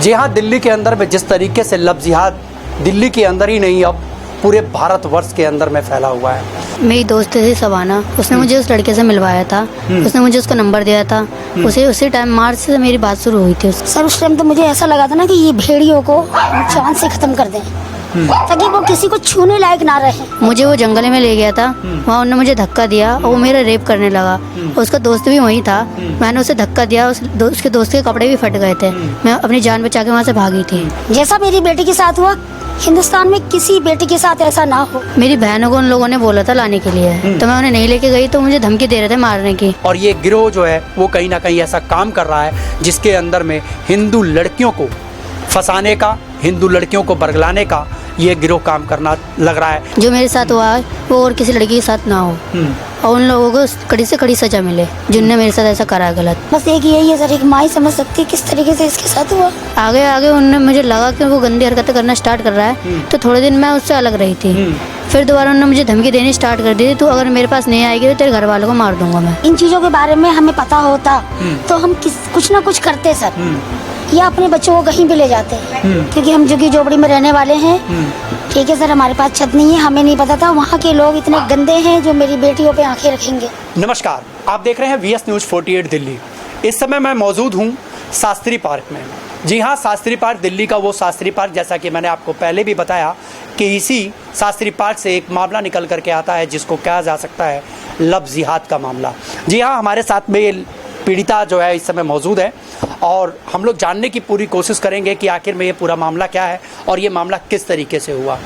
जी हाँ, दिल्ली के अंदर में जिस तरीके से लव जिहाद दिल्ली के अंदर ही नहीं अब पूरे भारतवर्ष के अंदर में फैला हुआ है। मेरी दोस्त थी सबाना, उसने मुझे उस लड़के से मिलवाया था। उसने मुझे उसका नंबर दिया था। उसी टाइम मार्च से मेरी बात शुरू हुई थी। सर उस टाइम तो मुझे ऐसा लगा था ना कि ये भेड़ियों को चांद से खत्म कर दें ताकि वो किसी को छूने लायक ना रहे। मुझे वो जंगल में ले गया था, वहाँ उन्होंने मुझे धक्का दिया और वो मेरा रेप करने लगा। उसका दोस्त भी वहीं था, मैंने उसे धक्का दिया, उसके दोस्त के कपड़े भी फट गए थे। मैं अपनी जान बचा के वहाँ से भागी थी। जैसा मेरी बेटी के साथ हुआ, हिंदुस्तान में किसी बेटी के साथ ऐसा ना हो। मेरी बहनों को उन लोगों ने बोला था लाने के लिए, तो मैं उन्हें नहीं लेके गई, तो मुझे धमकी दे रहे थे मारने की। और ये गिरोह जो है वो कहीं ना कहीं ऐसा काम कर रहा है जिसके अंदर में हिंदू लड़कियों को फंसाने का, हिंदू लड़कियों को बरगलाने का ये गिरोह काम करना लग रहा है। जो मेरे साथ हुआ है वो और किसी लड़की के साथ ना हो और उन लोगों को कड़ी से कड़ी सजा मिले जिनने मेरे साथ ऐसा करा है गलत। बस एक यही है सर, एक माँ ही समझ सकती है किस तरीके से इसके साथ हुआ। आगे आगे उनने मुझे लगा कि वो गंदी हरकतें करना स्टार्ट कर रहा है, तो थोड़े दिन मैं उससे अलग रही थी। फिर दोबारा उन्होंने मुझे धमकी देनी स्टार्ट कर दी थी, तू अगर मेरे पास नहीं आएगी तो तेरे घर वालों को मार दूंगा मैं। इन चीज़ों के बारे में हमें पता होता तो हम कुछ ना कुछ करते सर, या अपने बच्चों को कहीं भी ले जाते, क्योंकि हम झुग्गी झोपड़ी में रहने वाले हैं। ठीक है सर, हमारे पास छत नहीं है, हमें नहीं पता था वहाँ के लोग इतने गंदे हैं जो मेरी बेटियों पे आंखें रखेंगे। नमस्कार, आप देख रहे हैं VS न्यूज़ 48 दिल्ली। इस समय मैं मौजूद हूँ शास्त्री पार्क में। जी हाँ, शास्त्री पार्क दिल्ली का वो शास्त्री पार्क, जैसा कि मैंने आपको पहले भी बताया कि इसी शास्त्री पार्क से एक मामला निकल करके आता है जिसको कहा जा सकता है लव जिहाद का मामला। जी हाँ, हमारे साथ में पीड़िता जो है इस समय मौजूद है और हम लोग जानने की पूरी कोशिश करेंगे कि आखिर में ये पूरा मामला क्या है और ये मामला किस तरीके से हुआ,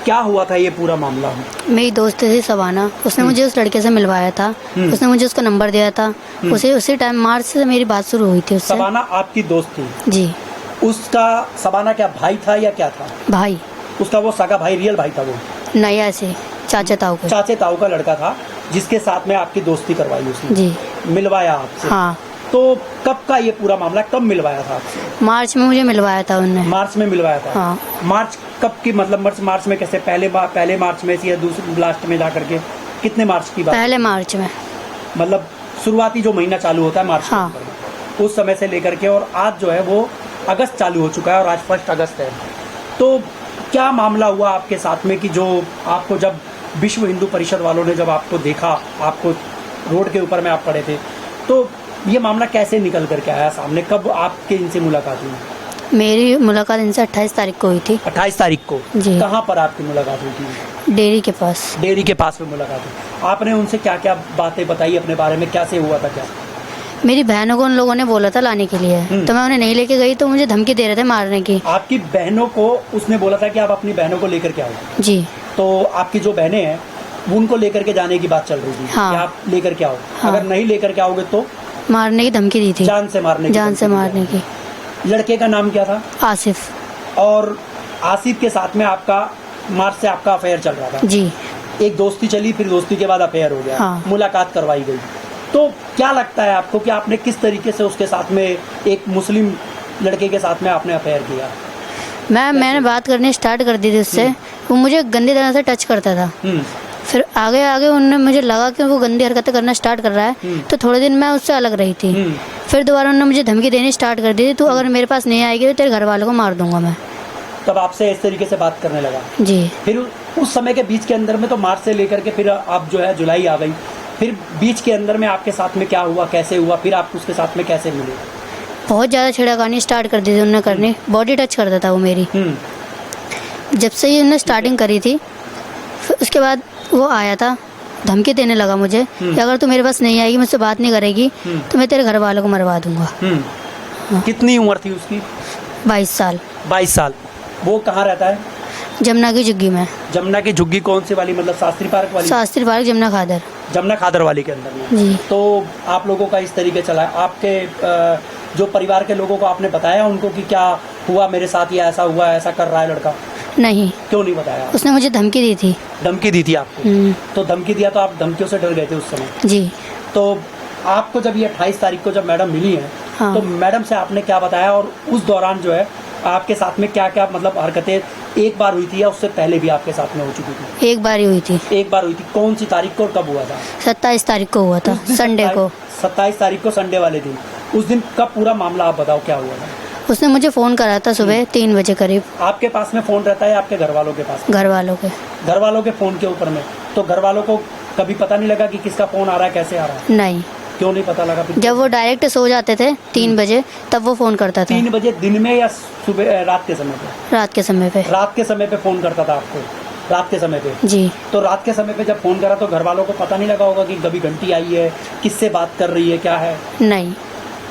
क्या हुआ था ये पूरा मामला। मेरी दोस्त थी सबाना, उसने मुझे उस लड़के से मिलवाया था। उसने मुझे उसका नंबर दिया था। उसी टाइम मार्च से मेरी बात शुरू हुई थी उससे। सबाना आपकी दोस्त थी? जी। उसका सबाना क्या भाई था या क्या था? भाई। उसका वो सगा भाई, रियल भाई था वो? नहीं, ऐसे चाचा ताऊ का लड़का था जिसके साथ में आपकी दोस्ती करवाई उसने? जी। मिलवाया आपसे? हाँ। तो कब का ये पूरा मामला, कब मिलवाया था आपसे? मार्च में मुझे मिलवाया था उन्होंने। मार्च में मिलवाया था? हाँ। मार्च कब की, मतलब मार्च में कैसे, पहले मार्च में या दूसरे लास्ट में जा करके, कितने मार्च की बात? पहले मार्च में, मतलब शुरुआती जो महीना चालू होता है मार्च। हाँ। उस समय से लेकर के और आज जो है वो अगस्त चालू हो चुका है और आज 1 अगस्त है। तो क्या मामला हुआ आपके साथ में कि जो आपको जब विश्व हिंदू परिषद वालों ने जब आपको देखा, आपको रोड के ऊपर में आप पड़े थे, तो ये मामला कैसे निकल करके आया सामने? कब आपके इनसे मुलाकात हुई? मेरी मुलाकात इनसे 28 तारीख को हुई थी। 28 तारीख को? जी। कहाँ पर आपकी मुलाकात हुई थी? डेयरी के पास। डेयरी के पास में मुलाकात हुई। आपने उनसे क्या क्या बातें बताई अपने बारे में, कैसे हुआ था क्या? मेरी बहनों को उन लोगों ने बोला था लाने के लिए, तो मैं उन्हें नहीं लेके गई, तो मुझे धमकी दे रहे थे मारने की। आपकी बहनों को उसने बोला था कि आप अपनी बहनों को लेकर के आओ? जी। तो आपकी जो बहनें हैं उनको लेकर के जाने की बात चल रही थी? हाँ। कि आप लेकर के आओ? हाँ। अगर नहीं लेकर के आओगे तो मारने की धमकी दी थी। जान से मारने की? लड़के का नाम क्या था? आसिफ। और आसिफ के साथ में आपका मार्च से आपका अफेयर चल रहा था? जी। एक दोस्ती चली, फिर दोस्ती के बाद अफेयर हो गया। हाँ। मुलाकात करवाई गई। तो क्या लगता है आपको कि आपने किस तरीके से उसके साथ में, एक मुस्लिम लड़के के साथ में आपने अफेयर किया? मैंने बात करनी स्टार्ट कर दी थी उससे। वो मुझे गंदी तरह से टच करता था। फिर आगे आगे उन्होंने मुझे लगा कि वो गंदी हरकतें करना स्टार्ट कर रहा है, तो थोड़े दिन मैं उससे अलग रही थी। फिर दोबारा उन्होंने मुझे धमकी देनी स्टार्ट कर दी थी, तू अगर मेरे पास नहीं आएगी तो तेरे घर वालों को मार दूंगा मैं। तब आपसे इस तरीके से बात करने लगा? जी। फिर उस समय के बीच के अंदर में तो मार्च से लेकर के फिर आप जो है जुलाई आ गई, फिर बीच के अंदर में आपके साथ में क्या हुआ, कैसे हुआ, फिर आप उसके साथ में कैसे मिले? बहुत ज़्यादा छेड़खानी स्टार्ट कर दी थी उन्होंने करनी, बॉडी टच करता था वो मेरी। जब से ही उन्होंने स्टार्टिंग करी थी, फिर उसके बाद वो आया था, धमकी देने लगा मुझे कि अगर तू मेरे पास नहीं आएगी, मुझसे बात नहीं करेगी, तो मैं तेरे घर वालों को मरवा दूंगा। कितनी उम्र थी उसकी? 22 साल। 22 साल। वो कहाँ रहता है? जमुना की झुग्गी में। जमुना की झुग्गी कौन सी वाली, मतलब शास्त्री पार्क वाली? शास्त्री पार्क, जमुना खादर। जमुना खादर वाली के अंदर में? जी। तो आप लोगों का इस तरीके चला है, आपके जो परिवार के लोगों को आपने बताया उनको कि क्या हुआ मेरे साथ, ये ऐसा हुआ, ऐसा कर रहा है लड़का? नहीं। क्यों नहीं बताया? उसने मुझे धमकी दी थी। धमकी दी थी आपको? तो धमकी दिया तो आप धमकियों से डर गए थे उस समय? जी। तो आपको जब ये 28 तारीख को जब मैडम मिली है, हाँ। तो मैडम से आपने क्या बताया और उस दौरान जो है आपके साथ में क्या क्या मतलब हरकतें एक बार हुई थी या उससे पहले भी आपके साथ में हो चुकी थी? एक बार ही हुई थी। एक बार हुई थी। कौन सी तारीख को और कब हुआ था? 27 तारीख को हुआ था, संडे को। 27 तारीख को संडे वाले दिन। उस दिन का पूरा मामला आप बताओ, क्या हुआ था? उसने मुझे फ़ोन करा था सुबह 3 बजे करीब। आपके पास में फ़ोन रहता है या आपके घर वालों के पास? घर वालों के। घर वालों के फ़ोन के ऊपर में, तो घर वालों को कभी पता नहीं लगा कि किसका फ़ोन आ रहा है, कैसे आ रहा है? नहीं, क्यों नहीं पता लगा? जब वो डायरेक्ट सो जाते थे 3 बजे तब वो फ़ोन करता था। 3 बजे दिन में या सुबह रात के समय पे? रात के समय पे। रात के समय पे फ़ोन करता था आपको, रात के समय पे? जी। तो रात के समय पे जब फ़ोन करा तो घर वालों को पता नहीं लगा होगा कि कभी घंटी आई है, किससे बात कर रही है, क्या है? नहीं,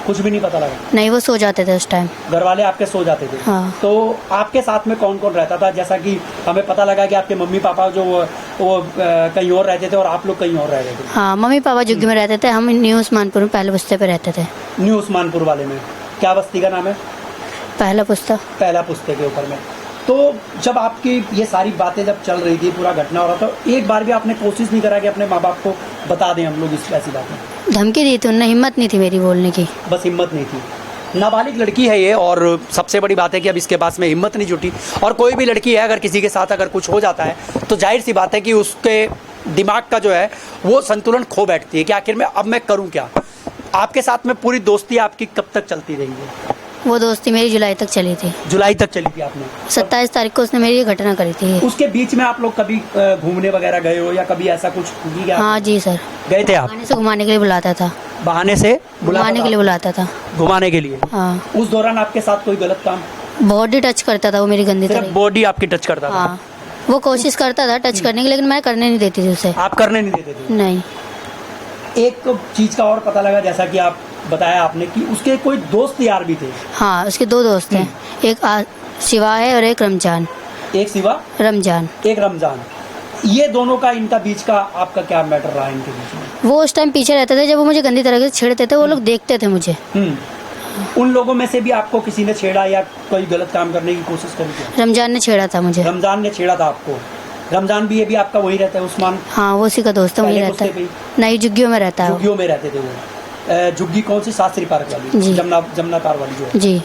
कुछ भी नहीं पता लगा? नहीं, वो सो जाते थे उस टाइम। घर वाले आपके सो जाते थे? हाँ। तो आपके साथ में कौन कौन रहता था? जैसा कि हमें पता लगा कि आपके मम्मी पापा जो वो कहीं और रहते थे और आप लोग कहीं और रह रहे थे। हाँ, मम्मी पापा जुग्गी में रहते थे, हम न्यू उस्मानपुर में पहले पुस्ते पे रहते थे। न्यू उस्मानपुर वाले में? क्या बस्ती का नाम है? पहला पुस्ता। पहला पुस्ते के ऊपर में। तो जब आपकी ये सारी बातें जब चल रही थी, पूरा घटना हो रहा था, तो एक बार भी आपने कोशिश नहीं करा कि अपने माँ बाप को बता दें हम लोग इस ऐसी बातें? धमकी दी थी उन्होंने, हिम्मत नहीं थी मेरी बोलने की। बस हिम्मत नहीं थी। नाबालिग लड़की है ये, और सबसे बड़ी बात है कि अब इसके पास में हिम्मत नहीं जुटी। और कोई भी लड़की है अगर किसी के साथ अगर कुछ हो जाता है तो जाहिर सी बात है कि उसके दिमाग का जो है वो संतुलन खो बैठती है कि आखिर में अब मैं करूं क्या। आपके साथ में पूरी दोस्ती आपकी कब तक चलती रही है? वो दोस्ती मेरी जुलाई तक चली थी। जुलाई तक चली थी आपने? 27 तारीख को उसने मेरी ये घटना करी थी। उसके बीच में आप लोग कभी घूमने वगैरह गए हो या कभी ऐसा कुछ किया? हाँ जी सर, गए थे आप? बहाने से घुमाने के लिए बुलाता था। बहाने से घुमाने के लिए बुलाता था। घुमाने के लिए? हाँ। उस दौरान आपके साथ कोई गलत काम? बॉडी टच करता था वो मेरी गंदी सिर्फ तरह। बॉडी आपकी टच करता था? हाँ, वो कोशिश करता था टच करने की, लेकिन मैं करने नहीं देती थी उसे। आप करने नहीं देते थे? नहीं। एक चीज का और पता लगा, जैसा कि आप बताया आपने कि उसके कोई दोस्त यार भी थे? हाँ, उसके 2 दोस्त हैं, एक शिवा है और एक रमजान। एक शिवा, रमजान। एक रमजान। ये दोनों का, इनका बीच का आपका क्या मैटर रहा इनके बीच में? वो उस टाइम पीछे रहते थे, जब वो मुझे गंदी तरह से छेड़ते थे, वो लोग देखते थे मुझे। उन लोगों में से भी आपको किसी ने छेड़ा या कोई गलत काम करने की कोशिश करी थी? रमजान ने छेड़ा था मुझे। रमजान ने छेड़ा था आपको? रमजान भी, ये भी आपका वही रहता है उस्मान? हाँ, वो उसी का दोस्त है, वही पहले रहता पुस्ते है। पे? नहीं, जुग्गियों में रहता है वो। झुग्गियों में रहते थे वो? झुग्गी कौन सी? शास्त्री पार्क वाली? जी। जमुना कार वाली जो है? जी।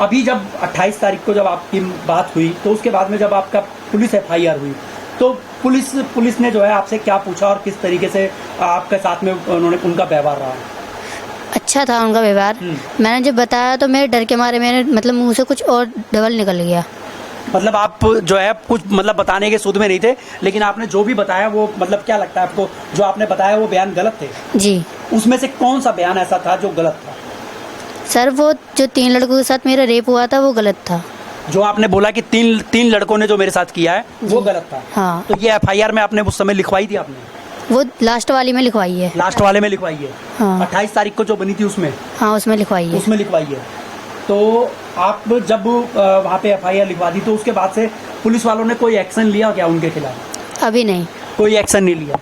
अभी जब 28 तारीख को जब आपकी बात हुई तो उसके बाद में जब आपका पुलिस FIR हुई तो पुलिस ने जो है आपसे क्या पूछा और किस तरीके से आपके साथ में उनका व्यवहार रहा? अच्छा था उनका व्यवहार। मैंने जब बताया तो मेरे डर के मारे मेरे मतलब मुंह से कुछ और डबल निकल गया। मतलब आप जो है कुछ मतलब बताने के सूद में नहीं थे, लेकिन आपने जो भी बताया वो मतलब क्या लगता है आपको, जो आपने बताया वो बयान गलत थे? जी। उसमें से कौन सा बयान ऐसा था जो गलत था? सर, वो जो 3 लड़कों के साथ मेरा रेप हुआ था वो गलत था। जो आपने बोला कि तीन लड़कों ने जो मेरे साथ किया है वो गलत था? हाँ। तो ये FIR में आपने उस समय लिखवाई थी आपने? वो लास्ट वाली में लिखवाई है। लास्ट वाले में लिखवाई है? हाँ। 28 तारीख को जो बनी थी उसमें? हाँ, उसमें लिखवाई है। उसमें लिखवाई है। तो आप जब वहाँ पे FIR लिखवा दी तो उसके बाद से पुलिस वालों ने कोई एक्शन लिया क्या उनके खिलाफ? अभी नहीं, कोई एक्शन नहीं लिया?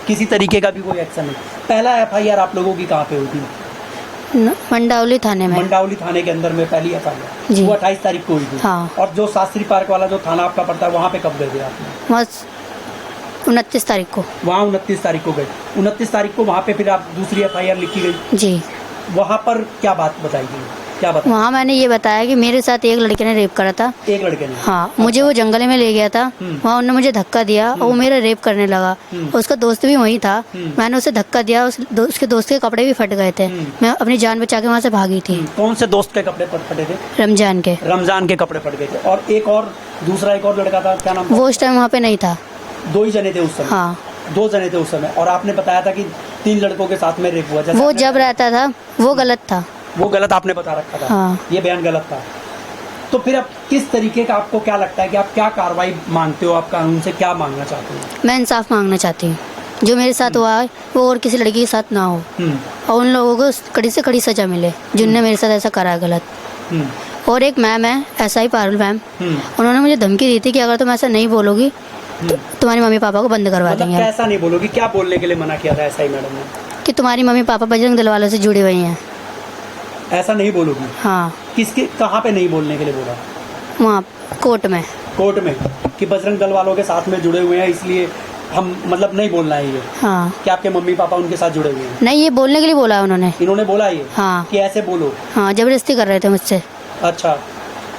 किसी तरीके का भी कोई एक्शन नहीं? पहला FIR आप लोगों की कहाँ पे हुई थी? मंडावली थाने में। मंडावली थाने के अंदर में पहली FIR जी। वो 28 तारीख को हुई थी? हाँ। और जो शास्त्री पार्क वाला जो थाना आपका पड़ता है वहाँ पे कब गए थे आपने? बस 29 तारीख को। वहाँ 29 तारीख को गए? 29 तारीख को वहाँ पे फिर आप दूसरी FIR लिखी गई? जी। वहाँ पर क्या बात बताई गई? क्या बताया? वहाँ मैंने ये बताया कि मेरे साथ एक लड़के ने रेप करा था। एक लड़के ने? हाँ, मुझे वो जंगल में ले गया था। वहाँ उन्होंने मुझे धक्का दिया और वो मेरा रेप करने लगा। उसका दोस्त भी वहीं था। मैंने उसे धक्का दिया, उसके दोस्त के कपड़े भी फट गए थे। मैं अपनी जान बचा के वहाँ से भागी थी। कौन से दोस्त के कपड़े फटे थे? रमजान के। रमजान के कपड़े फट गए थे। और एक और दूसरा एक और लड़का था, क्या नाम था? वो उस टाइम वहाँ पे नहीं था। 2 ही जने थे उस समय? हाँ। 2 जने थे उस समय। और आपने बताया था कि 3 लड़कों के साथ में रेप हुआ? वो जब रहता था वो गलत था। वो गलत आपने बता रखा था? हाँ। ये बयान गलत था। तो फिर अब किस तरीके का आपको क्या लगता है कि आप क्या कार्रवाई मांगते हो? आप कानून से क्या मांगना चाहते हो? मैं इंसाफ मांगना चाहती हूँ। जो मेरे साथ हुआ है वो और किसी लड़की के साथ ना हो, और उन लोगों को कड़ी से कड़ी सजा मिले जिनने मेरे साथ ऐसा करा है गलत। और एक मैम है SI पारुल मैम, उन्होंने मुझे धमकी दी थी कि अगर तुम ऐसा नहीं बोलोगी तो तुम्हारी मम्मी पापा को बंद करवा मतलब देंगे। कैसा नहीं बोलोगी? क्या बोलने के लिए मना किया था SI मैडम ने? कि तुम्हारी मम्मी पापा बजरंग दल वालों से जुड़ी हुई हैं। ऐसा नहीं बोलोगी? हाँ। किसके, कहाँ पे नहीं बोलने के लिए बोला? वहाँ कोर्ट में। कोर्ट में? कि बजरंग दल वालों के साथ में जुड़े हुए हैं इसलिए हम मतलब नहीं बोलना है ये? हाँ। कि आपके मम्मी पापा उनके साथ जुड़े हुए हैं? नहीं, ये बोलने के लिए बोला है उन्होंने। इन्होंने बोला ये? हाँ। कि ऐसे बोलो? हाँ, जबरदस्ती कर रहे थे मुझसे। अच्छा,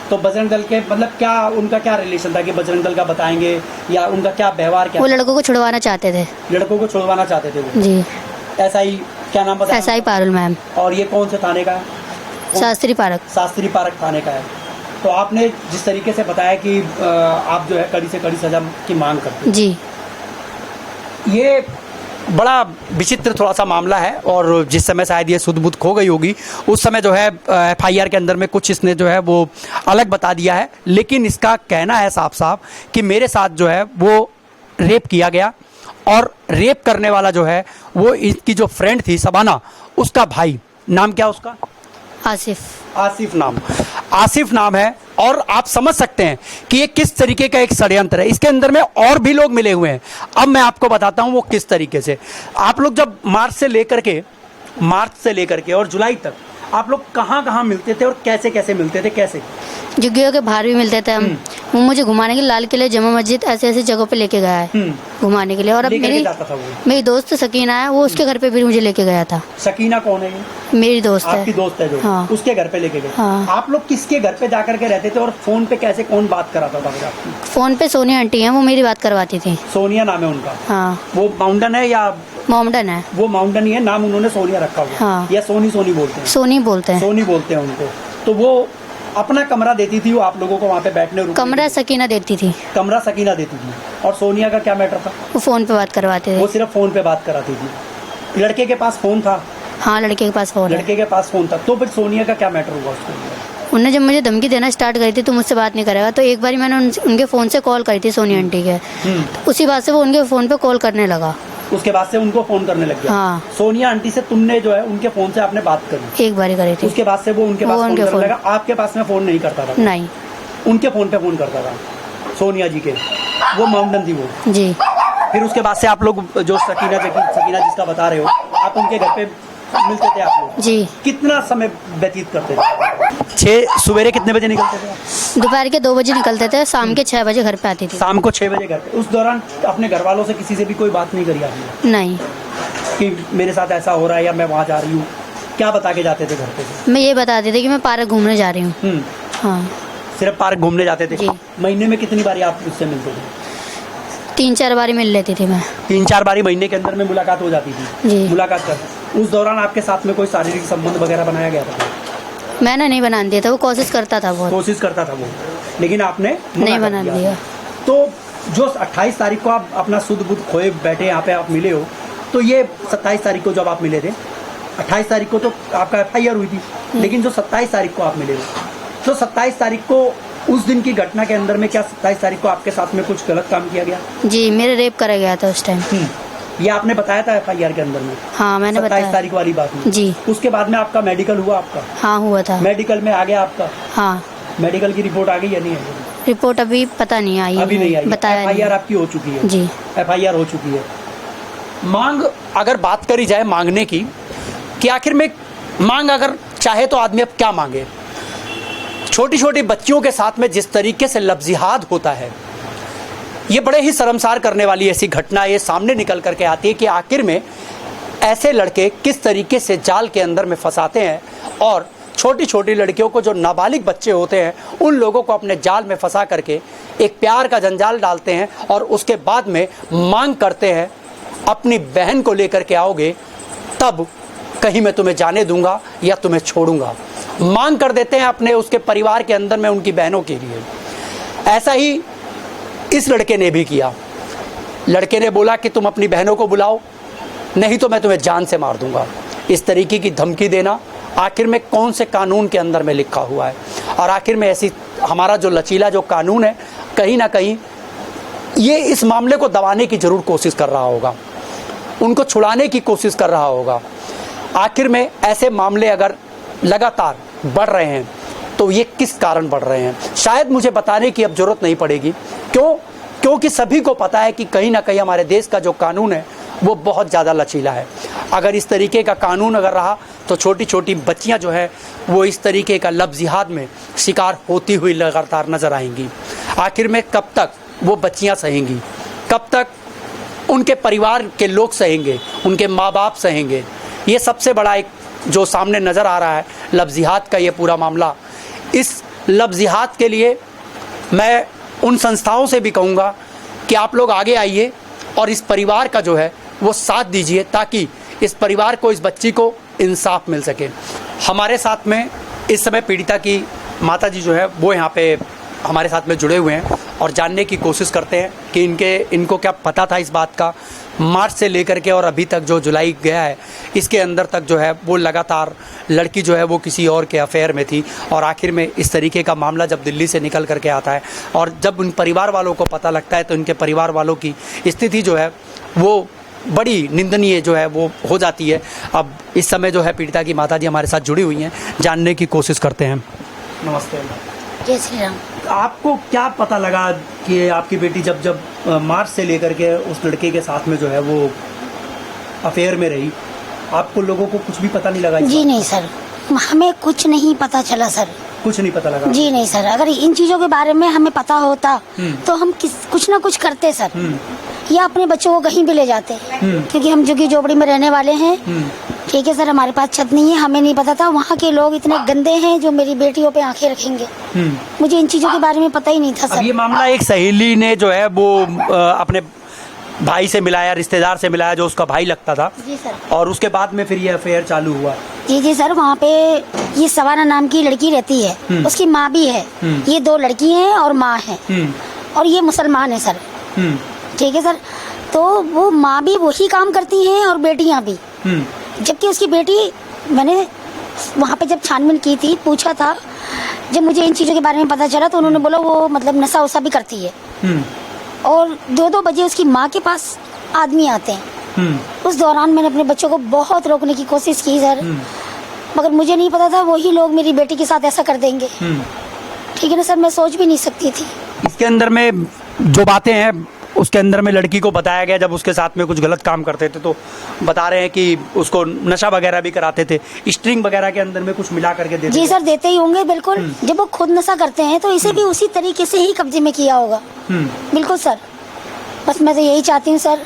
तो बजरंग दल के मतलब क्या, उनका क्या रिलेशन था कि बजरंग दल का बताएंगे, या उनका क्या व्यवहार क्या? वो लड़कों को छुड़वाना चाहते थे। लड़कों को छुड़वाना चाहते थे वो? जी। ऐसा ही क्या नाम बताया? SI पारुल मैम, और ये कौन से थाने का है? शास्त्री पार्क। शास्त्री पार्क थाने का है। तो आपने जिस तरीके से बताया कि आप जो है कड़ी से कड़ी सजा की मांग करते हैं, जी ये बड़ा विचित्र थोड़ा सा मामला है। और जिस समय शायद ये सुध बुध खो गई होगी उस समय जो है FIR के अंदर में कुछ इसने जो है वो अलग बता दिया है, लेकिन इसका कहना है साफ साफ कि मेरे साथ जो है वो रेप किया गया, और रेप करने वाला जो है वो इसकी जो फ्रेंड थी शबाना, उसका भाई, नाम क्या उसका? आसिफ नाम है। और आप समझ सकते हैं कि ये किस तरीके का एक षड्यंत्र है। इसके अंदर में और भी लोग मिले हुए हैं। अब मैं आपको बताता हूं वो किस तरीके से। आप लोग जब मार्च से लेकर के और जुलाई तक आप लोग कहां मिलते थे और कैसे कैसे मिलते थे? कैसे? जुग्गियों के बाहर भी मिलते थे हम। वो मुझे घुमाने के लिए लाल किले, जमा मस्जिद, ऐसे ऐसे जगहों पे लेके गया है घुमाने के लिए। और अब लेकर के जाता था वो? मेरी दोस्त सकीना है, वो उसके घर पे भी मुझे लेके गया था। सकीना कौन है ये? मेरी दोस्त है। आपकी दोस्त है जो? हाँ। उसके घर पे लेके गए? हाँ। आप लोग किसके घर पे जाकर के रहते थे और फोन पे कैसे कौन बात कराता था फिर आपकी? फोन पे सोनिया आंटी है, वो मेरी बात करवाती थी। सोनिया नाम है उनका? हाँ। वो माउंटन है या? मोमडन है। वो माउंटन ही है, नाम उन्होंने सोनिया रखा हुआ? हाँ। या सोनी बोलते हैं? सोनी बोलते हैं। सोनी बोलते हैं उनको। तो वो अपना कमरा देती थी वो आप लोगों को वहाँ पे बैठने रुकने? कमरा सकीना देती थी। कमरा सकीना देती थी। और सोनिया का क्या मैटर था? वो फोन पे बात करवाते वो थे। सिर्फ फोन पे बात कराती थी। लड़के के पास फोन था? हाँ, लड़के के पास फोन है। लड़के के पास फोन था। तो फिर सोनिया का क्या मैटर हुआ उसको? उन्होंने जब मुझे धमकी देना स्टार्ट करी थी तो मुझसे बात नहीं करेगा, तो एक बार मैंने उनके फ़ोन से कॉल करी थी सोनिया आंटी के, तो उसी बात से वो उनके फ़ोन पे कॉल करने लगा। उसके बाद से उनको फोन करने लग गया? हाँ। सोनिया आंटी से तुमने जो है उनके फोन से आपने बात करी? एक बार ही करी थी। उसके बाद से वो उनके पास वो फोन उनके करने फोन- लगा? आपके पास में फोन नहीं करता था? नहीं। उनके फोन पे फोन करता था सोनिया जी के? वो माउंटन थी वो? जी। फिर उसके बाद से आप लोग जो सकीना जिसका बता रहे हो, आप उनके घर पे मिलते थे आप लोग? जी। कितना समय व्यतीत करते थे? सवेरे कितने बजे निकलते थे? दोपहर के 2 बजे निकलते थे, शाम के 6 बजे घर पे आती थी। शाम को 6 बजे घर पे? उस दौरान अपने घर वालों से किसी से भी कोई बात नहीं करी आपने नहीं। कि मेरे साथ ऐसा हो रहा है या मैं वहाँ जा रही हूँ? क्या बता के जाते थे घर पे? मैं ये बताती थी कि मैं पार्क घूमने जा रही हूँ। हाँ। सिर्फ पार्क घूमने जाते थे? जी। महीने में कितनी बारी आप उससे मिलते थे? 3-4 बारी मिल लेती थी मैं। 3-4 बारी महीने के अंदर में मुलाकात हो जाती थी? जी। मुलाकात कर उस दौरान आपके साथ में कोई शारीरिक संबंध वगैरह बनाया गया था? मैंने नहीं बना दिया था, वो कोशिश करता था बहुत। कोशिश करता था वो, लेकिन आपने मना नहीं कर बना दिया। तो जो 28 तारीख को आप अपना सुध बुध खोए बैठे यहाँ पे आप मिले हो, तो ये 27 तारीख को जब आप मिले थे, 28 तारीख को तो आपका FIR हुई थी, लेकिन जो 27 तारीख को आप मिले हो, तो 27 तारीख को उस दिन की घटना के अंदर में क्या 27 तारीख को आपके साथ में कुछ गलत काम किया गया? जी, मेरे रेप करा गया था उस टाइम। ये आपने बताया था FIR के अंदर में? हाँ, मैंने 27 बताया। तारीख वाली बात में? जी। उसके बाद में आपका मेडिकल हुआ? आपका हाँ, हुआ था। मेडिकल में आ गया आपका? हाँ। मेडिकल की रिपोर्ट आ गई या नहीं आई? रिपोर्ट अभी पता नहीं आई। अभी नहीं आई? बताया नहीं। FIR आपकी हो चुकी है? जी। FIR हो चुकी है। मांग अगर बात करी जाए मांगने की, कि आखिर में मांग अगर चाहे तो आदमी अब क्या मांगे? छोटी छोटी बच्चियों के साथ में जिस तरीके से लफ्जिहाद होता है, ये बड़े ही शर्मसार करने वाली ऐसी घटना ये सामने निकल करके आती है कि आखिर में ऐसे लड़के किस तरीके से जाल के अंदर में फंसाते हैं और छोटी छोटी लड़कियों को, जो नाबालिग बच्चे होते हैं, उन लोगों को अपने जाल में फंसा करके एक प्यार का जंजाल डालते हैं और उसके बाद में मांग करते हैं, अपनी बहन को लेकर के आओगे तब कहीं मैं तुम्हें जाने दूंगा या तुम्हें छोड़ूंगा। मांग कर देते हैं अपने उसके परिवार के अंदर में उनकी बहनों के लिए। ऐसा ही इस लड़के ने भी किया। लड़के ने बोला कि तुम अपनी बहनों को बुलाओ, नहीं तो मैं तुम्हें जान से मार दूंगा। इस तरीके की धमकी देना आखिर में कौन से कानून के अंदर में लिखा हुआ है? और आखिर में ऐसी हमारा जो लचीला जो कानून है, कहीं ना कहीं ये इस मामले को दबाने की जरूर कोशिश कर रहा होगा, उनको छुड़ाने की कोशिश कर रहा होगा। आखिर में ऐसे मामले अगर लगातार बढ़ रहे हैं तो ये किस कारण बढ़ रहे हैं? शायद मुझे बताने की अब जरूरत नहीं पड़ेगी। क्योंकि सभी को पता है कि कहीं ना कहीं हमारे देश का जो कानून है वो बहुत ज़्यादा लचीला है। अगर इस तरीके का कानून अगर रहा तो छोटी छोटी बच्चियां जो है वो इस तरीके का लफ्जिहाद में शिकार होती हुई लगातार नजर आएंगी। आखिर में कब तक वो बच्चियां सहेंगी? कब तक उनके परिवार के लोग सहेंगे? उनके माँ बाप सहेंगे? ये सबसे बड़ा एक जो सामने नज़र आ रहा है लफ्जिहाद का ये पूरा मामला। इस लफ्जिहाद के लिए मैं उन संस्थाओं से भी कहूँगा कि आप लोग आगे आइए और इस परिवार का जो है वो साथ दीजिए, ताकि इस परिवार को, इस बच्ची को इंसाफ मिल सके। हमारे साथ में इस समय पीड़िता की माता जी जो है वो यहाँ पे हमारे साथ में जुड़े हुए हैं और जानने की कोशिश करते हैं कि इनको क्या पता था इस बात का। मार्च से लेकर के और अभी तक जो जुलाई गया है, इसके अंदर तक जो है वो लगातार लड़की जो है वो किसी और के अफेयर में थी और आखिर में इस तरीके का मामला जब दिल्ली से निकल करके आता है और जब उन परिवार वालों को पता लगता है तो इनके परिवार वालों की स्थिति जो है वो बड़ी निंदनीय जो है वो हो जाती है। अब इस समय जो है पीड़िता की माता जी हमारे साथ जुड़ी हुई हैं, जानने की कोशिश करते हैं। नमस्ते। जय श्री राम। आपको क्या पता लगा कि आपकी बेटी जब मार्च से लेकर के उस लड़के के साथ में जो है वो अफेयर में रही, आपको लोगों को कुछ भी पता नहीं लगा? जी नहीं सर, हमें कुछ नहीं पता चला सर। कुछ नहीं पता लगा? जी नहीं सर, अगर इन चीजों के बारे में हमें पता होता तो हम कुछ ना कुछ करते सर, या अपने बच्चों को कहीं भी ले जाते, क्योंकि हम झुग्गी झोपड़ी में रहने वाले हैं। ठीक है सर, हमारे पास छत नहीं है, हमें नहीं पता था वहाँ के लोग इतने गंदे हैं जो मेरी बेटियों पे आंखें रखेंगे। मुझे इन चीजों के बारे में पता ही नहीं था सर। अब ये मामला एक सहेली ने जो है वो अपने भाई से मिलाया, रिश्तेदार से मिलाया जो उसका भाई लगता था। जी सर। और उसके बाद में फिर ये अफेयर चालू हुआ। जी सर, वहाँ पे ये सवाना नाम की लड़की रहती है, उसकी माँ भी है। ये 2 लड़की हैं और माँ है, और ये मुसलमान है सर। ठीक है सर, तो वो माँ भी वही काम करती हैं और बेटियाँ भी। जबकि उसकी बेटी, मैंने वहाँ पे जब छानबीन की थी, पूछा था, जब मुझे इन चीज़ों के बारे में पता चला तो उन्होंने बोला वो मतलब नशा वशा भी करती है। और 2-2 बजे उसकी माँ के पास आदमी आते हैं। उस दौरान मैंने अपने बच्चों को बहुत रोकने की कोशिश की सर, मगर मुझे नहीं पता था वही लोग मेरी बेटी के साथ ऐसा कर देंगे। ठीक है ना सर, मैं सोच भी नहीं सकती थी। इसके अंदर में जो बातें हैं उसके अंदर में लड़की को बताया गया, जब उसके साथ में कुछ गलत काम करते थे तो बता रहे हैं कि उसको नशा वगैरह भी कराते थे, स्ट्रिंग वगैरह के अंदर में कुछ मिला करके देते। जी सर, देते ही होंगे बिल्कुल। जब वो खुद नशा करते हैं तो इसे भी उसी तरीके से ही कब्जे में किया होगा। बिल्कुल सर, बस मैं तो यही चाहती हूँ सर।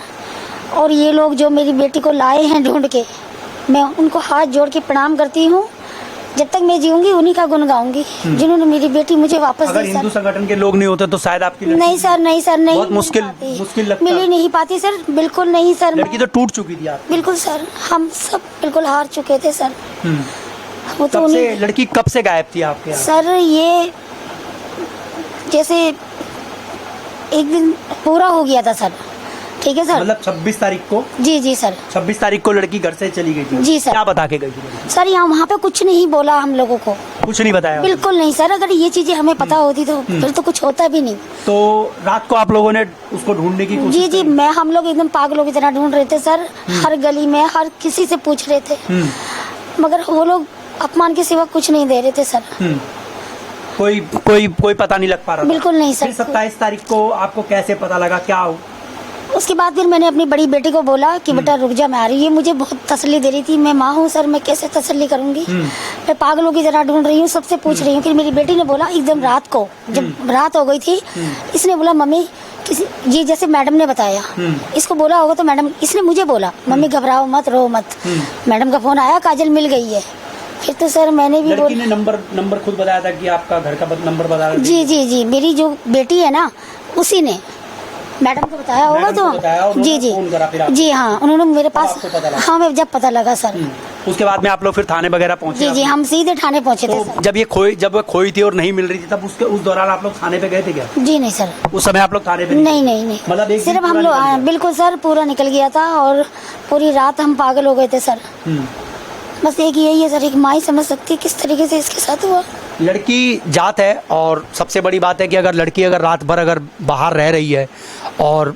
और ये लोग जो मेरी बेटी को लाए हैं ढूंढ के, मैं उनको हाथ जोड़ के प्रणाम करती हूँ। जब तक मैं जीऊंगी उन्हीं का गुण गाऊंगी जिन्होंने मेरी बेटी मुझे वापस अगर दी। हिंदू संगठन के लोग नहीं होते तो शायद आपकी नहीं सर, नहीं सर, नहीं, बहुत मुश्किल लगता, मिल ही नहीं पाती सर, बिल्कुल नहीं सर। लड़की तो टूट चुकी थी आप। बिल्कुल सर, हम सब बिल्कुल हार चुके थे सर। वो तो तब से लड़की कब से गायब थी आपके यहाँ? सर ये जैसे एक दिन पूरा हो गया था सर। ठीक है सर, मतलब 26 तारीख को? जी सर, 26 तारीख को लड़की घर से चली गई थी। जी सर। क्या बता के गई थी सर? यहाँ वहाँ पे कुछ नहीं बोला हम लोगों को, कुछ नहीं बताया? बिल्कुल नहीं सर। अगर ये चीजें हमें पता होती तो फिर तो कुछ होता भी नहीं। तो रात को आप लोगों ने उसको ढूंढने की कोशिश जी, हम लोग एकदम पागलों की तरह ढूंढ रहे थे सर। हर गली में हर किसी से पूछ रहे थे, मगर वो लोग अपमान के सिवा कुछ नहीं दे रहे थे सर। कोई पता नहीं लग पा रहा? बिल्कुल नहीं सर। 27 तारीख को आपको कैसे पता लगा? क्या उसके बाद फिर मैंने अपनी बड़ी बेटी को बोला कि बेटा रुक जा, मैं आ रही हूँ। ये मुझे बहुत तसल्ली दे रही थी। मैं माँ हूँ सर, मैं कैसे तसल्ली करूंगी? मैं पागलों की तरह ढूंढ रही हूँ, सबसे पूछ रही हूँ। फिर मेरी बेटी ने बोला एकदम रात को, जब रात हो गई थी, इसने बोला मम्मी जी, जैसे मैडम ने बताया, इसको बोला होगा तो मैडम, इसने मुझे बोला मम्मी घबराओ मत, रो मत। मैडम का फोन आया, काजल मिल गई है। फिर तो सर मैंने भी लड़की ने नंबर खुद बताया था कि आपका घर का नंबर बताया? जी, मेरी जो बेटी है ना, उसी ने मैडम को बताया होगा तो जी हाँ, उन्होंने मेरे पास, हाँ मैं जब पता लगा सर। उसके बाद में आप लोग फिर थाने वगैरह पहुंचे? जी, हम सीधे थाने पहुंचे थे सर। जब वो खोई थी और नहीं मिल रही थी तब उस दौरान आप लोग थाने पे गए थे क्या? जी नहीं सर, उस समय आप लोग थाने पे नहीं। मतलब सिर्फ हम लोग, बिल्कुल सर, पूरा निकल गया था और पूरी रात हम पागल हो गए थे सर। बस एक यही है सर, एक माँ ही समझ सकती है किस तरीके से इसके साथ हुआ। लड़की जात है और सबसे बड़ी बात है कि अगर लड़की रात भर अगर बाहर रह रही है और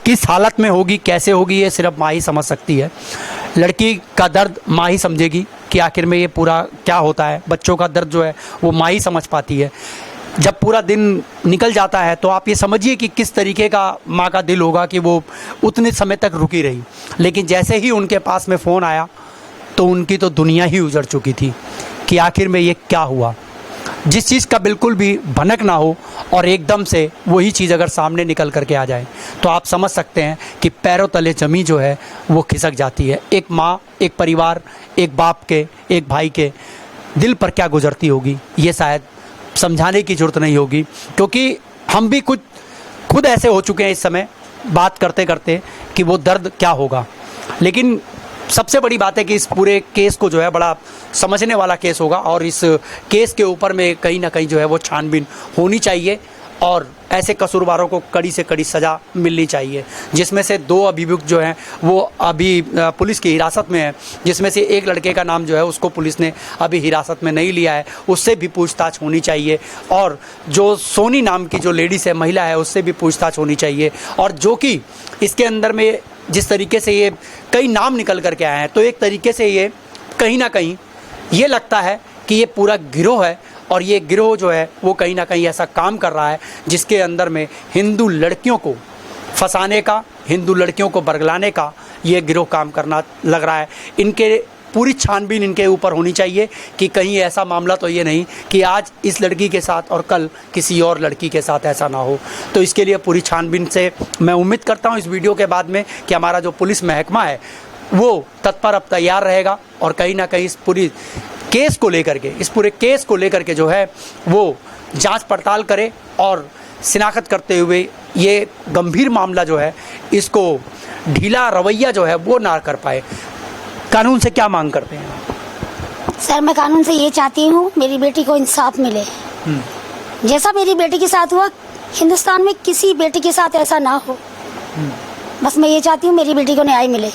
किस हालत में होगी, कैसे होगी, ये सिर्फ माँ ही समझ सकती है। लड़की का दर्द माँ ही समझेगी कि आखिर में ये पूरा क्या होता है। बच्चों का दर्द जो है वो माँ ही समझ पाती है। जब पूरा दिन निकल जाता है तो आप ये समझिए कि किस तरीके का माँ का दिल होगा कि वो उतने समय तक रुकी रही। लेकिन जैसे ही उनके पास में फ़ोन आया तो उनकी तो दुनिया ही उजड़ चुकी थी कि आखिर में ये क्या हुआ। जिस चीज़ का बिल्कुल भी भनक ना हो और एकदम से वही चीज़ अगर सामने निकल करके आ जाए तो आप समझ सकते हैं कि पैरों तले ज़मीन जो है वो खिसक जाती है। एक माँ, एक परिवार, एक बाप के, एक भाई के दिल पर क्या गुजरती होगी, ये शायद समझाने की ज़रूरत नहीं होगी, क्योंकि हम भी खुद ऐसे हो चुके हैं इस समय बात करते करते कि वो दर्द क्या होगा। लेकिन सबसे बड़ी बात है कि इस पूरे केस को जो है बड़ा समझने वाला केस होगा और इस केस के ऊपर में कहीं ना कहीं जो है वो छानबीन होनी चाहिए और ऐसे कसूरवारों को कड़ी से कड़ी सज़ा मिलनी चाहिए, जिसमें से 2 अभियुक्त जो हैं वो अभी पुलिस की हिरासत में है, जिसमें से एक लड़के का नाम जो है उसको पुलिस ने अभी हिरासत में नहीं लिया है, उससे भी पूछताछ होनी चाहिए और जो सोनी नाम की जो लेडीज़ है, महिला है, उससे भी पूछताछ होनी चाहिए। और जो कि इसके अंदर में जिस तरीके से ये कई नाम निकल करके आए हैं, तो एक तरीके से ये कहीं ना कहीं ये लगता है कि ये पूरा गिरोह है और ये गिरोह जो है वो कहीं ना कहीं ऐसा काम कर रहा है जिसके अंदर में हिंदू लड़कियों को फंसाने का, हिंदू लड़कियों को बरगलाने का ये गिरोह काम करना लग रहा है। इनके पूरी छानबीन इनके ऊपर होनी चाहिए कि कहीं ऐसा मामला तो ये नहीं कि आज इस लड़की के साथ और कल किसी और लड़की के साथ ऐसा ना हो। तो इसके लिए पूरी छानबीन से मैं उम्मीद करता हूँ इस वीडियो के बाद में कि हमारा जो पुलिस महकमा है वो तत्पर अब तैयार रहेगा और कहीं ना कहीं इस पूरी केस को लेकर के, इस पूरे केस को लेकर के जो है वो जांच पड़ताल करे और शिनाख्त करते हुए ये गंभीर मामला जो है इसको ढीला रवैया जो है वो ना कर पाए। कानून से क्या मांग करते हैं? सर मैं कानून से ये चाहती हूँ मेरी बेटी को इंसाफ मिले। जैसा मेरी बेटी के साथ हुआ, हिंदुस्तान में किसी बेटी के साथ ऐसा ना हो। बस मैं ये चाहती हूँ मेरी बेटी को न्याय मिले।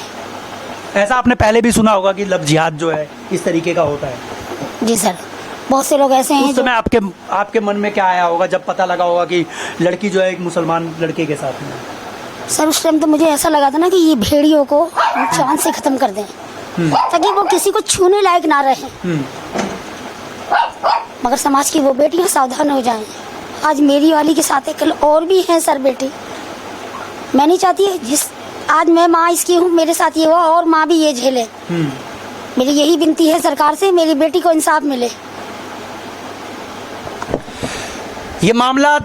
ऐसा आपने पहले भी सुना होगा कि लव जिहाद जो है इस तरीके का होता है? जी सर, बहुत से लोग ऐसे हैं उस समय आपके मन में क्या आया होगा जब पता लगा होगा कि लड़की जो है एक मुसलमान लड़के के साथ में? सर उस टाइम तो मुझे ऐसा लगा था ना कि ये भेड़ियों को हम चांद से खत्म कर दें ताकि वो किसी को छूने लायक ना रहे। मगर समाज की वो बेटियां सावधान हो जाएं। आज मेरी वाली के साथ है, कल और भी हैं सर बेटी। मैं नहीं चाहती जिस आज मैं माँ इसकी हूँ, मेरे साथ ये हुआ और माँ भी ये झेले। मेरी यही विनती है सरकार से, मेरी बेटी को इंसाफ मिले। ये मामला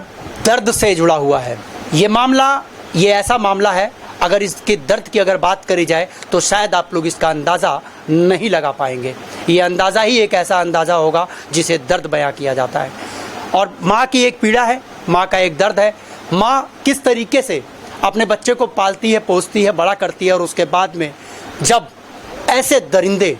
दर्द से जुड़ा हुआ है। ये ऐसा मामला है, अगर इसके दर्द की अगर बात करी जाए तो शायद आप लोग इसका अंदाज़ा नहीं लगा पाएंगे। ये अंदाज़ा ही एक ऐसा अंदाज़ा होगा जिसे दर्द बयां किया जाता है। और माँ की एक पीड़ा है, माँ का एक दर्द है। माँ किस तरीके से अपने बच्चे को पालती है, पोसती है, बड़ा करती है और उसके बाद में जब ऐसे दरिंदे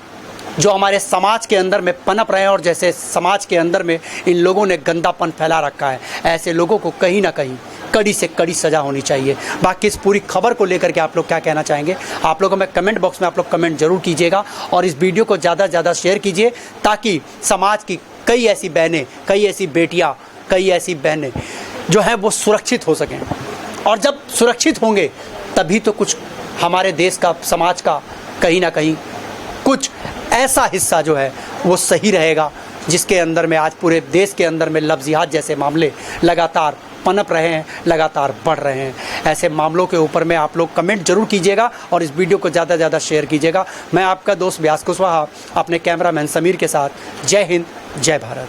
जो हमारे समाज के अंदर में पनप रहे हैं और जैसे समाज के अंदर में इन लोगों ने गंदापन फैला रखा है, ऐसे लोगों को कहीं ना कहीं कड़ी से कड़ी सज़ा होनी चाहिए। बाकी इस पूरी खबर को लेकर के आप लोग क्या कहना चाहेंगे? आप लोगों में कमेंट बॉक्स में आप लोग कमेंट जरूर कीजिएगा और इस वीडियो को ज़्यादा से ज़्यादा शेयर कीजिए ताकि समाज की कई ऐसी बहनें, कई ऐसी बेटियाँ, कई ऐसी बहनें जो हैं वो सुरक्षित हो सकें। और जब सुरक्षित होंगे तभी तो कुछ हमारे देश का, समाज का कहीं ना कहीं कुछ ऐसा हिस्सा जो है वो सही रहेगा जिसके अंदर में आज पूरे देश के अंदर में लव जिहाद जैसे मामले लगातार पनप रहे हैं, लगातार बढ़ रहे हैं। ऐसे मामलों के ऊपर में आप लोग कमेंट जरूर कीजिएगा और इस वीडियो को ज़्यादा से ज़्यादा शेयर कीजिएगा। मैं आपका दोस्त व्यास कुशवाहा अपने कैमरामैन समीर के साथ। जय हिंद, जय भारत।